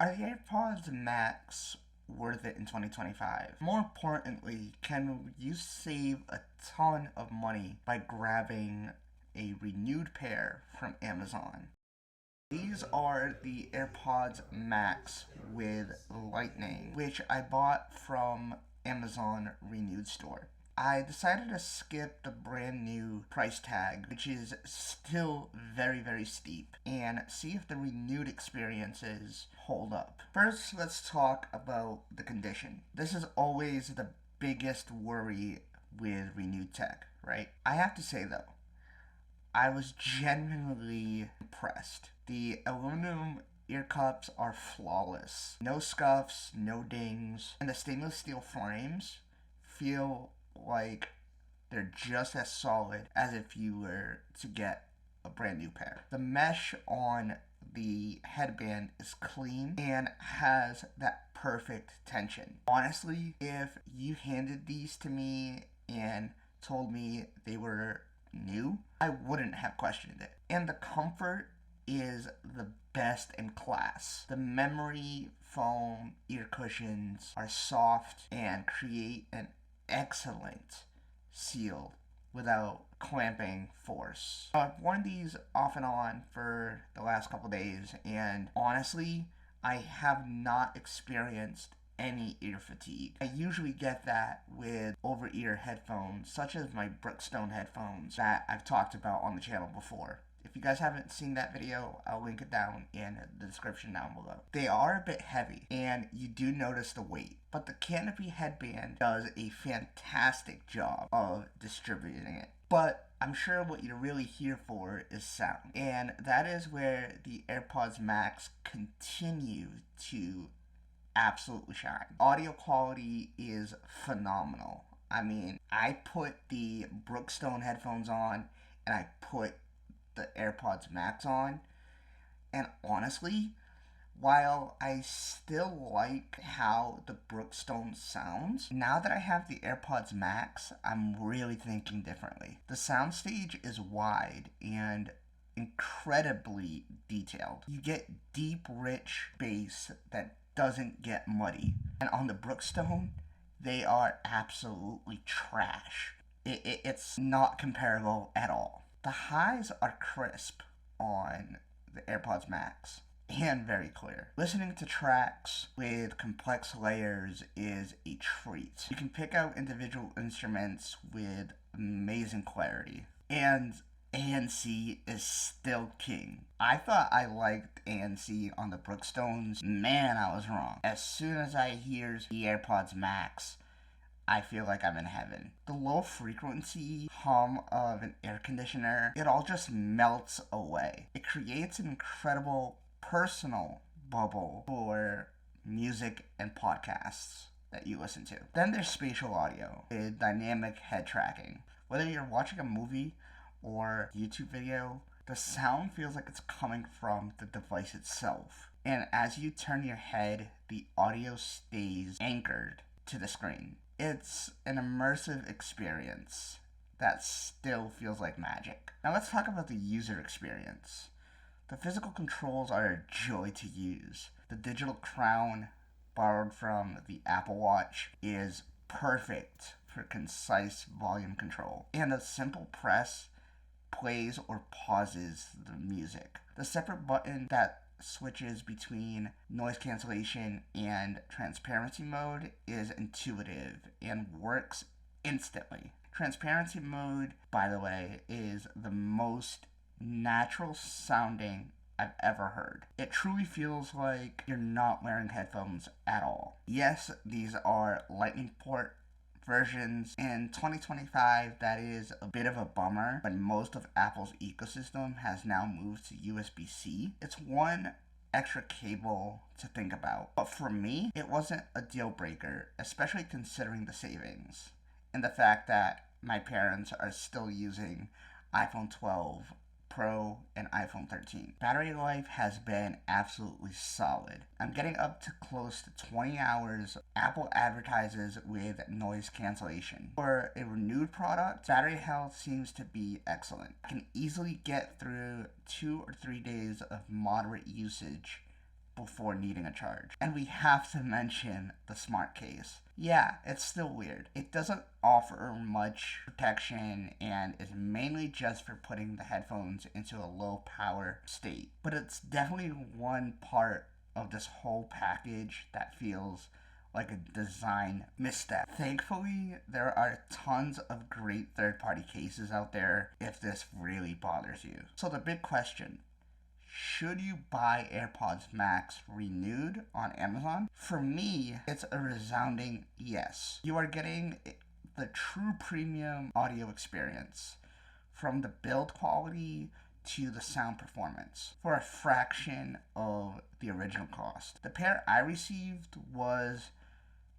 Are the AirPods Max worth it in 2025? More importantly, can you save a ton of money by grabbing a renewed pair from Amazon? These are the AirPods Max with Lightning, which I bought from Amazon Renewed Store. I decided to skip the brand new price tag, which is still very steep, and see if the renewed experiences hold up. First, let's talk about the condition. This is always the biggest worry with renewed tech, right? I have to say though, I was genuinely impressed. The aluminum ear cups are flawless. No scuffs, no dings, and the stainless steel frames feel like they're just as solid as if you were to get a brand new pair. The mesh on the headband is clean and has that perfect tension. Honestly, if you handed these to me and told me they were new, I wouldn't have questioned it. And the comfort is the best in class. The memory foam ear cushions are soft and create an excellent seal without clamping force. I've worn these off and on for the last couple days, and honestly, I have not experienced any ear fatigue. I usually get that with over-ear headphones, such as my Brookstone headphones that I've talked about on the channel before. If you guys haven't seen that video, I'll link it down in the description down below. They are a bit heavy, and you do notice the weight, but the canopy headband does a fantastic job of distributing it. But I'm sure what you're really here for is sound, and that is where the AirPods Max continue to absolutely shine. Audio quality is phenomenal. I mean, I put the Brookstone headphones on, and I put the AirPods Max on, and honestly, while I still like how the Brookstone sounds, now that I have the AirPods Max, I'm really thinking differently. The soundstage is wide and incredibly detailed. You get deep, rich bass that doesn't get muddy. And on the Brookstone, they are absolutely trash. It's not comparable at all. The highs are crisp on the AirPods Max and very clear. Listening to tracks with complex layers is a treat. You can pick out individual instruments with amazing clarity. And ANC is still king. I thought I liked ANC on the Brookstones. Man, I was wrong. As soon as I hear the AirPods Max, I feel like I'm in heaven. The low frequency hum of an air conditioner, it all just melts away. It creates an incredible personal bubble for music and podcasts that you listen to. Then there's spatial audio with dynamic head tracking. Whether you're watching a movie or YouTube video, the sound feels like it's coming from the device itself. And as you turn your head, the audio stays anchored to the screen. It's an immersive experience that still feels like magic. Now let's talk about the user experience. The physical controls are a joy to use. The digital crown, borrowed from the Apple Watch, is perfect for concise volume control. And a simple press plays or pauses the music. The separate button that switches between noise cancellation and transparency mode is intuitive and works instantly. Transparency mode, by the way, is the most natural sounding I've ever heard. It truly feels like you're not wearing headphones at all. Yes, these are Lightning port versions. In 2025, that is a bit of a bummer, but most of Apple's ecosystem has now moved to USB-C. It's one extra cable to think about, but for me, it wasn't a deal breaker, especially considering the savings and the fact that my parents are still using iPhone 12 Pro and iPhone 13. Battery life has been absolutely solid. I'm getting up to close to 20 hours. Apple advertises with noise cancellation. For a renewed product, battery health seems to be excellent. I can easily get through 2 or 3 days of moderate usage before needing a charge. And we have to mention the smart case. Yeah, it's still weird. It doesn't offer much protection and is mainly just for putting the headphones into a low power state. But it's definitely one part of this whole package that feels like a design misstep. Thankfully, there are tons of great third-party cases out there if this really bothers you. So the big question, should you buy AirPods Max renewed on Amazon? For me, it's a resounding yes. You are getting the true premium audio experience, from the build quality to the sound performance, for a fraction of the original cost. The pair I received was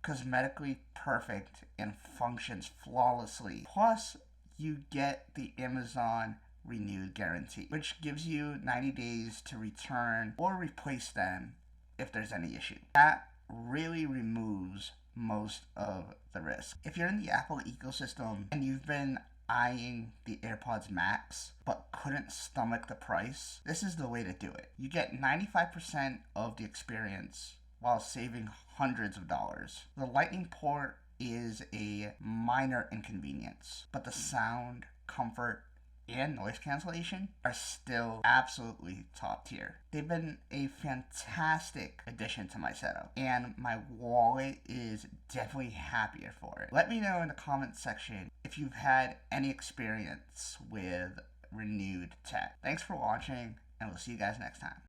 cosmetically perfect and functions flawlessly. Plus, you get the Amazon renewed guarantee, which gives you 90 days to return or replace them if there's any issue. That really removes most of the risk. If you're in the Apple ecosystem and you've been eyeing the AirPods Max but couldn't stomach the price, this is the way to do it. You get 95% of the experience while saving hundreds of dollars. The Lightning port is a minor inconvenience, but the sound, comfort, and noise cancellation are still absolutely top tier. They've been a fantastic addition to my setup, and my wallet is definitely happier for it. Let me know in the comments section if you've had any experience with renewed tech. Thanks for watching, and we'll see you guys next time.